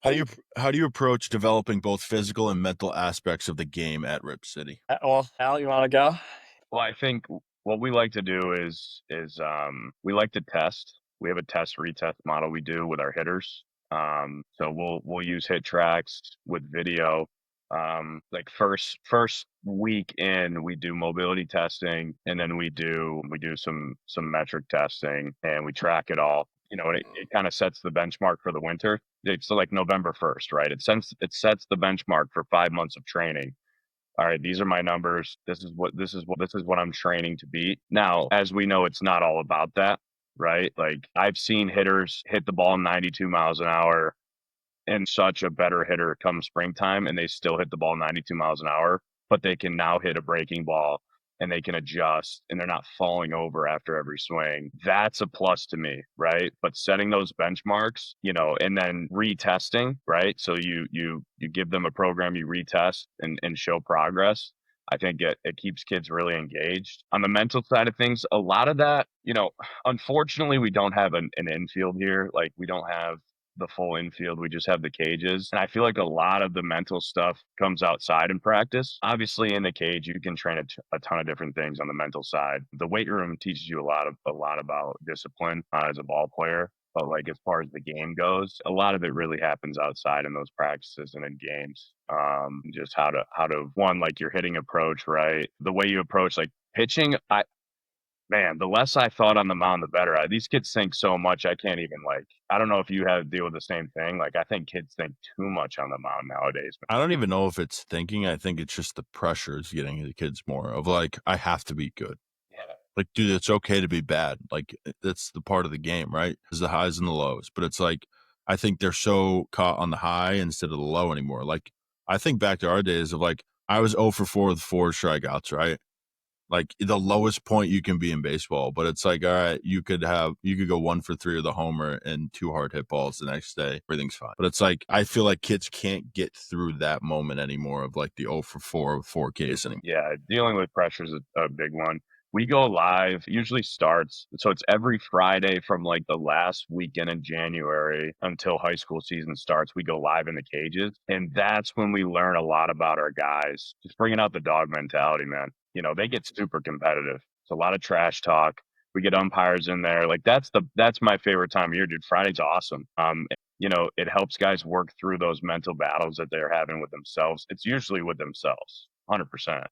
How do you approach developing both physical and mental aspects of the game at Rip City? Well, Al, you want to go? Well, I think what we like to do is we like to test. We have a test retest model we do with our hitters. So we'll use hit tracks with video. Like first week in, we do mobility testing, and then we do some metric testing, and we track it all. It kind of sets the benchmark for the winter. It's like November 1st, right? It sets the benchmark for 5 months of training. All right, these are my numbers. This is what I'm training to beat. Now, as we know, it's not all about that, right? Like I've seen hitters hit the ball 92 miles an hour and such a better hitter come springtime, and they still hit the ball 92 miles an hour, but they can now hit a breaking ball and they can adjust and they're not falling over after every swing. That's a plus to me, right? But setting those benchmarks, and then retesting, right? So you give them a program, you retest and show progress. I think it keeps kids really engaged. On the mental side of things, a lot of that, unfortunately, we don't have an infield here. Like we don't have the full infield. We just have the cages. And I feel like a lot of the mental stuff comes outside in practice. Obviously, in the cage, you can train a ton of different things on the mental side. The weight room teaches you a lot about discipline as a ball player. But like as far as the game goes, a lot of it really happens outside in those practices and in games. Just how to one, like your hitting approach, right? The way you approach like pitching. Man, the less I thought on the mound, the better. These kids think so much. I can't even I don't know if you have to deal with the same thing. Like, I think kids think too much on the mound nowadays. I don't even know if it's thinking. I think it's just the pressure is getting the kids more of like, I have to be good. Yeah. Like, dude, it's okay to be bad. Like, that's the part of the game, right? Is the highs and the lows. But it's like, I think they're so caught on the high instead of the low anymore. Like, I think back to our days of like, I was 0 for 4 with 4 strikeouts, right? Like the lowest point you can be in baseball, but it's like, all right, you could go 1 for 3 with a homer and 2 hard hit balls the next day. Everything's fine. But it's like, I feel like kids can't get through that moment anymore of like the 0 for 4 with 4Ks anymore. Yeah, dealing with pressure is a big one. We go live, usually starts, so it's every Friday from like the last weekend in January until high school season starts. We go live in the cages, and that's when we learn a lot about our guys. Just bringing out the dog mentality, man. They get super competitive. It's a lot of trash talk. We get umpires in there. Like that's my favorite time of year, dude. Friday's awesome. It helps guys work through those mental battles that they're having with themselves. It's usually with themselves, 100%.